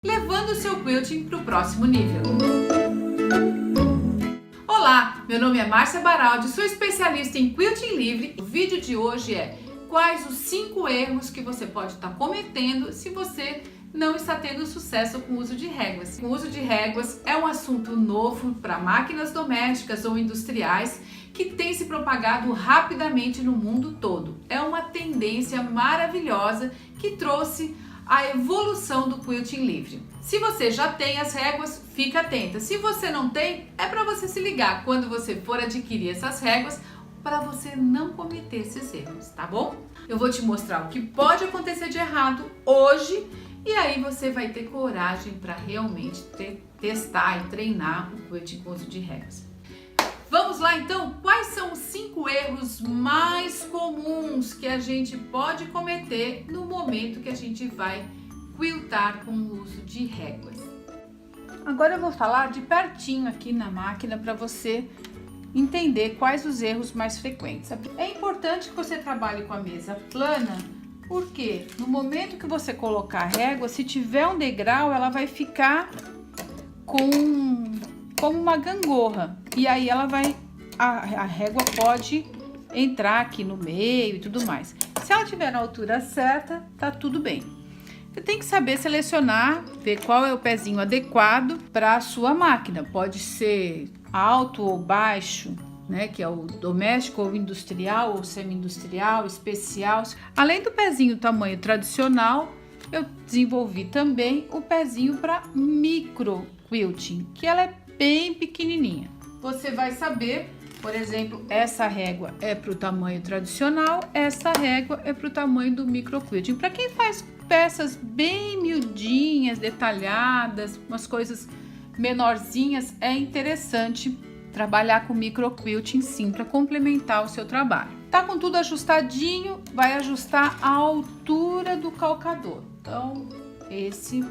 Levando o seu quilting para o próximo nível. Olá, meu nome é Márcia Baraldi, sou especialista em quilting livre. O vídeo de hoje é quais os 5 erros que você pode estar cometendo se você não está tendo sucesso com o uso de réguas. O uso de réguas é um assunto novo para máquinas domésticas ou industriais que tem se propagado rapidamente no mundo todo. É uma tendência maravilhosa que trouxe a evolução do quilting livre. Se você já tem as réguas, fica atenta. Se você não tem, é para você se ligar quando você for adquirir essas réguas para você não cometer esses erros, tá bom? Eu vou te mostrar o que pode acontecer de errado hoje e aí você vai ter coragem para realmente testar e treinar o quilting com uso de réguas. Vamos lá então? Quais são os 5 erros mais comuns que a gente pode cometer no momento que a gente vai quiltar com o uso de réguas? Agora eu vou falar de pertinho aqui na máquina para você entender quais os erros mais frequentes. É importante que você trabalhe com a mesa plana, porque no momento que você colocar a régua, se tiver um degrau, ela vai ficar como uma gangorra, e aí a régua pode entrar aqui no meio e tudo mais. Se ela tiver na altura certa, tá tudo bem. Você tem que saber selecionar, ver qual é o pezinho adequado para a sua máquina. Pode ser alto ou baixo, né, que é o doméstico ou industrial ou semi-industrial, especial. Além do pezinho tamanho tradicional, eu desenvolvi também o pezinho para micro quilting, que ela é bem pequenininha. Você vai saber, por exemplo, essa régua é para o tamanho tradicional, essa régua é para o tamanho do micro quilting. Para quem faz peças bem miudinhas, detalhadas, umas coisas menorzinhas, é interessante trabalhar com micro quilting sim, para complementar o seu trabalho. Tá com tudo ajustadinho, vai ajustar a altura do calcador. Então, esse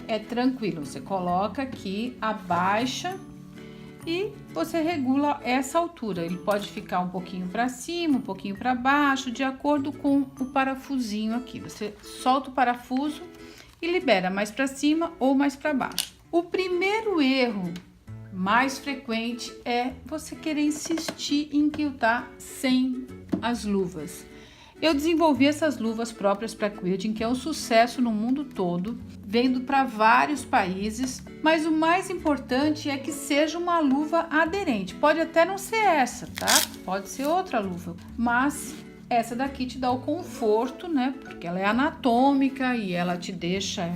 é tranquilo, você coloca aqui, abaixa e você regula essa altura. Ele pode ficar um pouquinho para cima, um pouquinho para baixo, de acordo com o parafusinho aqui. Você solta o parafuso e libera mais para cima ou mais para baixo. O primeiro erro mais frequente é você querer insistir em quiltar sem as luvas. Eu desenvolvi essas luvas próprias para quilting, que é um sucesso no mundo todo, vendo para vários países, mas o mais importante é que seja uma luva aderente. Pode até não ser essa, tá? Pode ser outra luva, mas essa daqui te dá o conforto, né? Porque ela é anatômica e ela te deixa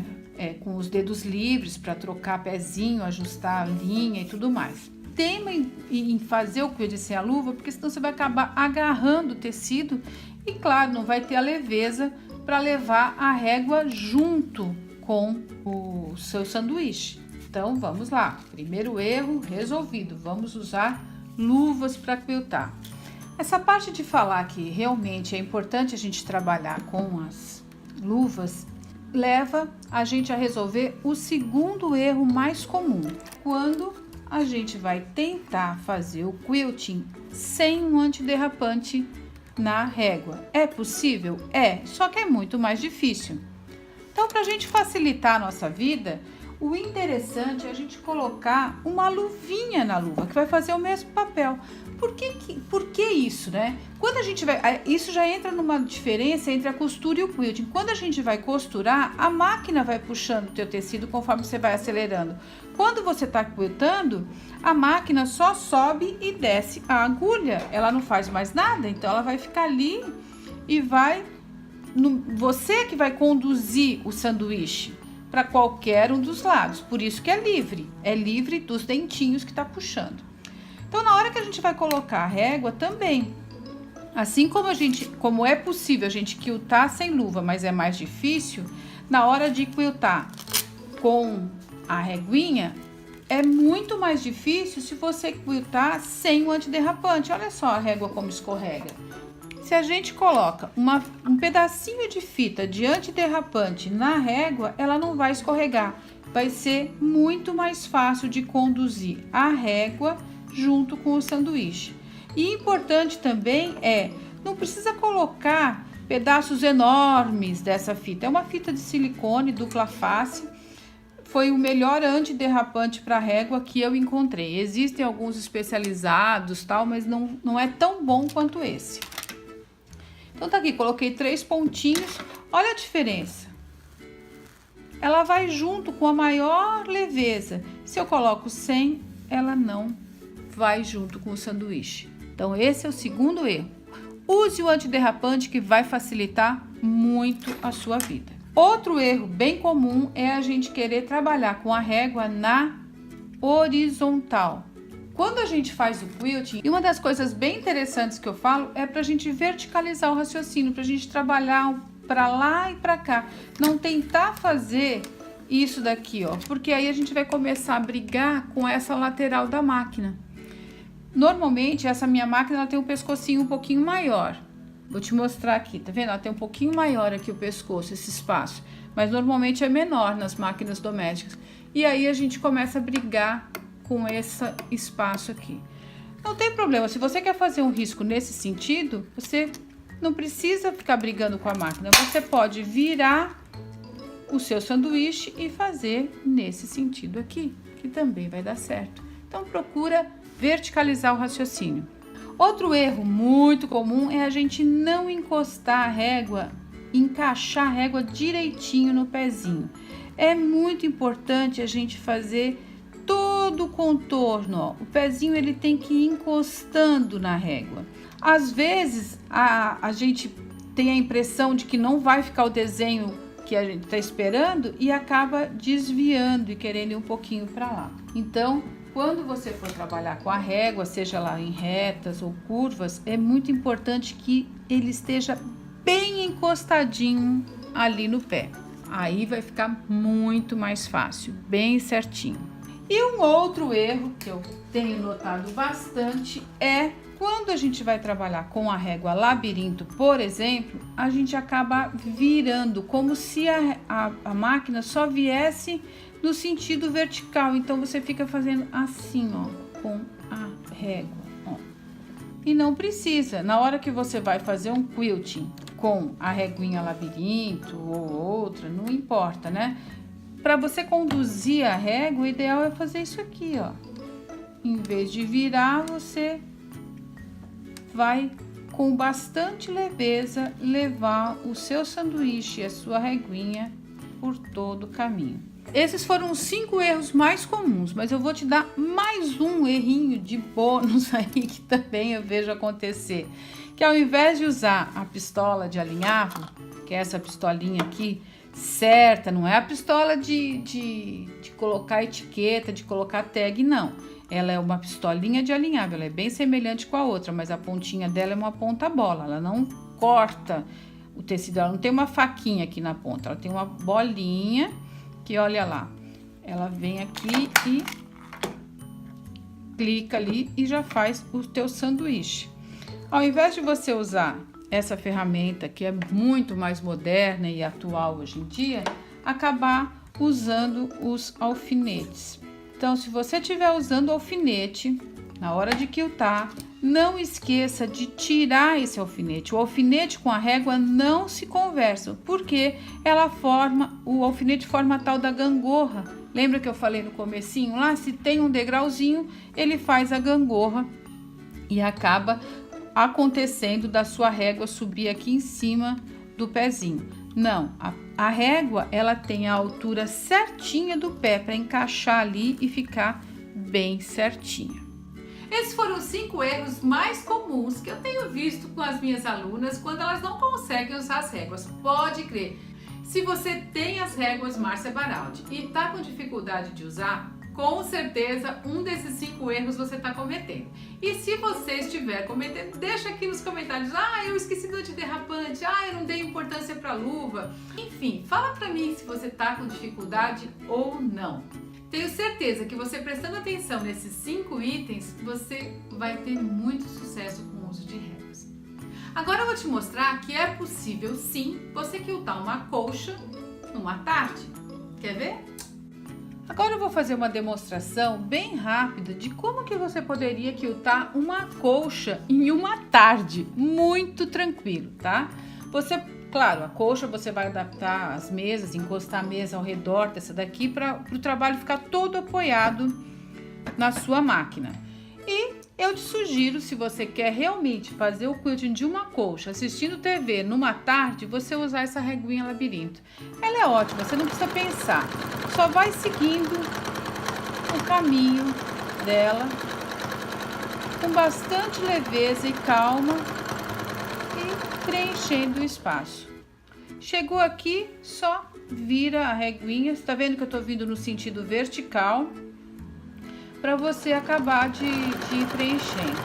com os dedos livres para trocar pezinho, ajustar a linha e tudo mais. Tema em fazer o quilting sem a luva, porque senão você vai acabar agarrando o tecido e, claro, não vai ter a leveza para levar a régua junto com o seu sanduíche. Então, vamos lá. Primeiro erro resolvido. Vamos usar luvas para quiltar. Essa parte de falar que realmente é importante a gente trabalhar com as luvas leva a gente a resolver o segundo erro mais comum, quando a gente vai tentar fazer o quilting sem um antiderrapante na régua. É possível? É, só que é muito mais difícil. Então, para a gente facilitar a nossa vida, o interessante é a gente colocar uma luvinha na luva, que vai fazer o mesmo papel. Por que isso, né? Quando a gente vai... Isso já entra numa diferença entre a costura e o quilting. Quando a gente vai costurar, a máquina vai puxando o teu tecido conforme você vai acelerando. Quando você está quiltando, a máquina só sobe e desce a agulha. Ela não faz mais nada, então ela vai ficar ali e vai... Você que vai conduzir o sanduíche para qualquer um dos lados. Por isso que é livre dos dentinhos que está puxando. Então, na hora que a gente vai colocar a régua também, assim como é possível a gente quiltar sem luva, mas é mais difícil, na hora de quiltar com a reguinha, é muito mais difícil se você quiltar sem o antiderrapante. Olha só a régua como escorrega. Se a gente coloca um pedacinho de fita de antiderrapante na régua, ela não vai escorregar. Vai ser muito mais fácil de conduzir a régua junto com o sanduíche. E importante também não precisa colocar pedaços enormes dessa fita. É uma fita de silicone dupla face foi o melhor antiderrapante para régua que eu encontrei. Existem alguns especializados, tal, mas não é tão bom quanto esse. Então tá aqui, coloquei 3 pontinhos. Olha a diferença. Ela vai junto com a maior leveza. Se eu coloco 100, ela não vai junto com o sanduíche. Então esse é o segundo erro. Use o antiderrapante que vai facilitar muito a sua vida. Outro erro bem comum é a gente querer trabalhar com a régua na horizontal. Quando a gente faz o quilting, e uma das coisas bem interessantes que eu falo é para a gente verticalizar o raciocínio, para a gente trabalhar para lá e para cá. Não tentar fazer isso daqui, ó, porque aí a gente vai começar a brigar com essa lateral da máquina. Normalmente, essa minha máquina ela tem um pescocinho um pouquinho maior. Vou te mostrar aqui, tá vendo? Ela tem um pouquinho maior aqui o pescoço, esse espaço. Mas normalmente é menor nas máquinas domésticas. E aí a gente começa a brigar com esse espaço aqui. Não tem problema, se você quer fazer um risco nesse sentido, você não precisa ficar brigando com a máquina. Você pode virar o seu sanduíche e fazer nesse sentido aqui, que também vai dar certo. Então procura verticalizar o raciocínio. Outro erro muito comum é a gente não encostar a régua, encaixar a régua direitinho no pezinho. É muito importante a gente fazer todo o contorno, ó. O pezinho ele tem que ir encostando na régua. Às vezes a gente tem a impressão de que não vai ficar o desenho que a gente está esperando e acaba desviando e querendo ir um pouquinho para lá. Então, quando você for trabalhar com a régua, seja lá em retas ou curvas, é muito importante que ele esteja bem encostadinho ali no pé. Aí vai ficar muito mais fácil, bem certinho. E um outro erro que eu tenho notado bastante é quando a gente vai trabalhar com a régua labirinto, por exemplo, a gente acaba virando como se a máquina só viesse no sentido vertical. Então você fica fazendo assim, ó, com a régua, ó. E não precisa. Na hora que você vai fazer um quilting com a reguinha labirinto ou outra, não importa, né? Para você conduzir a régua, o ideal é fazer isso aqui, ó. Em vez de virar, você vai com bastante leveza levar o seu sanduíche e a sua reguinha por todo o caminho. Esses foram os 5 erros mais comuns, mas eu vou te dar mais um errinho de bônus aí que também eu vejo acontecer. Que ao invés de usar a pistola de alinhavo, que é essa pistolinha aqui, certa, não é a pistola de colocar etiqueta, de colocar tag, não. Ela é uma pistolinha de alinhavo, ela é bem semelhante com a outra, mas a pontinha dela é uma ponta bola, ela não corta o tecido, ela não tem uma faquinha aqui na ponta, ela tem uma bolinha que, olha lá, ela vem aqui e clica ali e já faz o teu sanduíche. Ao invés de você usar essa ferramenta que é muito mais moderna e atual hoje em dia, acabar usando os alfinetes. Então, se você estiver usando alfinete na hora de quiltar, não esqueça de tirar esse alfinete. O alfinete com a régua não se conversam, porque o alfinete forma a tal da gangorra. Lembra que eu falei no comecinho lá? Se tem um degrauzinho, ele faz a gangorra e acaba acontecendo da sua régua subir aqui em cima do pezinho. Não, a régua ela tem a altura certinha do pé para encaixar ali e ficar bem certinha. Esses foram os 5 erros mais comuns que eu tenho visto com as minhas alunas quando elas não conseguem usar as réguas. Pode crer. Se você tem as réguas Márcia Baraldi e está com dificuldade de usar, com certeza um desses 5 erros você está cometendo. E se você estiver cometendo, deixa aqui nos comentários: ah, eu esqueci do antiderrapante, ah, eu não dei importância para a luva. Enfim, fala para mim se você está com dificuldade ou não. Tenho certeza que você prestando atenção nesses 5 itens, você vai ter muito sucesso com o uso de réguas. Agora eu vou te mostrar que é possível sim você quiltar uma colcha numa tarde. Quer ver? Agora eu vou fazer uma demonstração bem rápida de como que você poderia quiltar uma colcha em uma tarde, muito tranquilo, tá? Você Claro, a colcha você vai adaptar as mesas, encostar a mesa ao redor dessa daqui para o trabalho ficar todo apoiado na sua máquina. E eu te sugiro, se você quer realmente fazer o quilting de uma colcha assistindo TV numa tarde, você usar essa reguinha labirinto. Ela é ótima, você não precisa pensar, só vai seguindo o caminho dela com bastante leveza e calma e preenchendo o espaço. Chegou aqui, só vira a reguinha, tá vendo que eu tô vindo no sentido vertical para você acabar de ir preenchendo.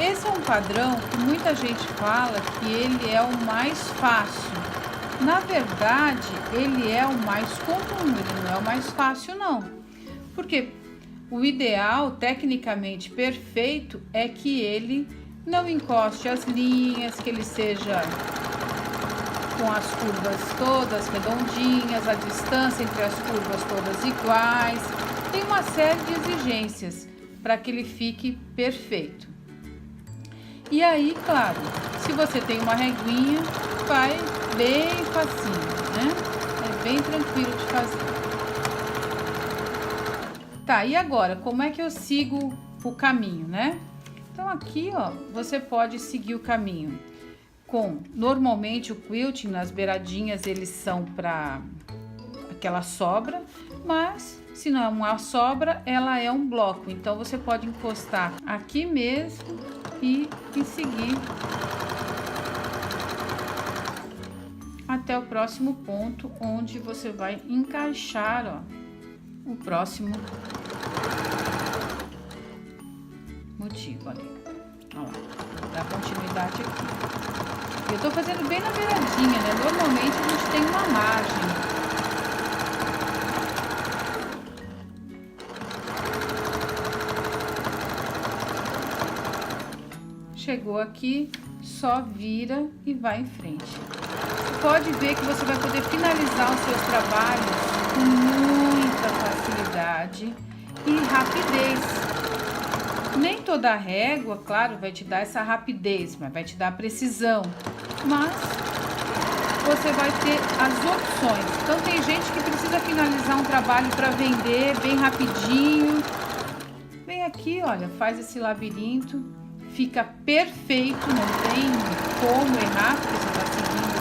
Esse é um padrão que muita gente fala que ele é o mais fácil. Na verdade, ele é o mais comum, ele não é o mais fácil não. Porque o ideal, tecnicamente perfeito, é que ele não encoste as linhas, que ele seja com as curvas todas redondinhas, a distância entre as curvas todas iguais. Tem uma série de exigências para que ele fique perfeito. E aí, claro, se você tem uma reguinha, vai bem facinho, né? É bem tranquilo de fazer. Tá, e agora, como é que eu sigo o caminho, né? Então aqui, ó, você pode seguir o caminho normalmente o quilting nas beiradinhas eles são para aquela sobra, mas se não é uma sobra, ela é um bloco. Então você pode encostar aqui mesmo e seguir até o próximo ponto, onde você vai encaixar, ó, o próximo motivo ali. Ó lá, dá continuidade aqui. Eu tô fazendo bem na beiradinha, né? Normalmente a gente tem uma margem. Chegou aqui, só vira e vai em frente. Você pode ver que você vai poder finalizar os seus trabalhos com muita facilidade e rapidez. Nem toda régua, claro, vai te dar essa rapidez, mas vai te dar precisão. Mas você vai ter as opções. Então tem gente que precisa finalizar um trabalho para vender bem rapidinho. Vem aqui, olha, faz esse labirinto, fica perfeito, não tem como errar, porque você está seguindo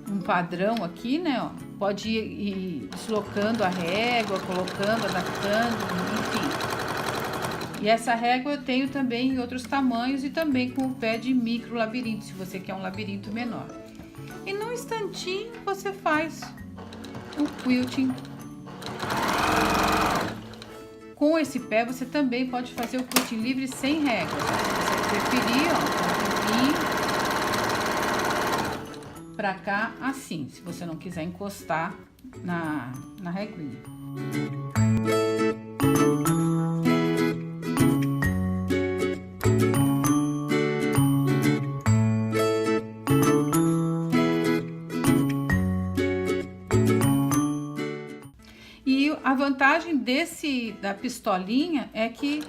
todo um padrão aqui, né? Ó. Pode ir deslocando a régua, colocando, adaptando, enfim. E essa régua eu tenho também em outros tamanhos e também com o pé de micro labirinto, se você quer um labirinto menor. E num instantinho você faz o quilting. Com esse pé você também pode fazer o quilting livre sem régua. Se você preferir, ó, pode vir pra cá assim, se você não quiser encostar na reguinha. E a vantagem da pistolinha é que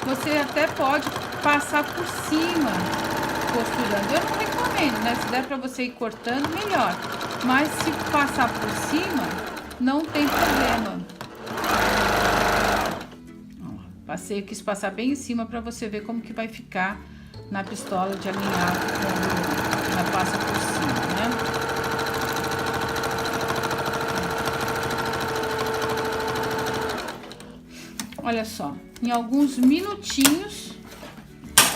você até pode passar por cima costurando. Eu não recomendo, né? Se der pra você ir cortando, melhor. Mas se passar por cima, não tem problema. Passei, quis passar bem em cima pra você ver como que vai ficar na pistola de alinhar quando ela passa por cima, né? Olha só, em alguns minutinhos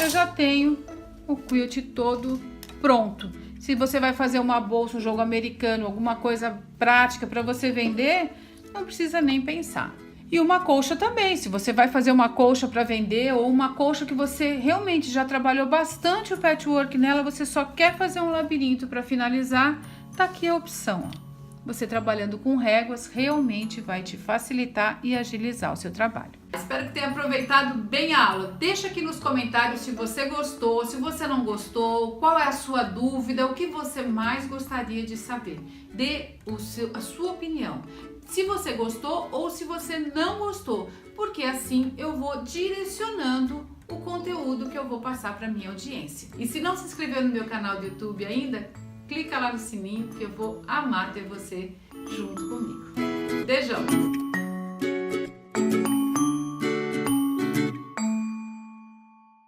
eu já tenho o quilt todo pronto. Se você vai fazer uma bolsa, um jogo americano, alguma coisa prática para você vender, não precisa nem pensar. E uma colcha também, se você vai fazer uma colcha para vender ou uma colcha que você realmente já trabalhou bastante o patchwork nela, você só quer fazer um labirinto para finalizar, tá aqui a opção, ó. Você trabalhando com réguas realmente vai te facilitar e agilizar o seu trabalho. Espero que tenha aproveitado bem a aula. Deixa aqui nos comentários se você gostou, se você não gostou, qual é a sua dúvida, o que você mais gostaria de saber. Dê a sua opinião. Se você gostou ou se você não gostou, porque assim eu vou direcionando o conteúdo que eu vou passar para minha audiência. E se não se inscreveu no meu canal do YouTube ainda, clica lá no sininho que eu vou amar ter você junto comigo. Beijão!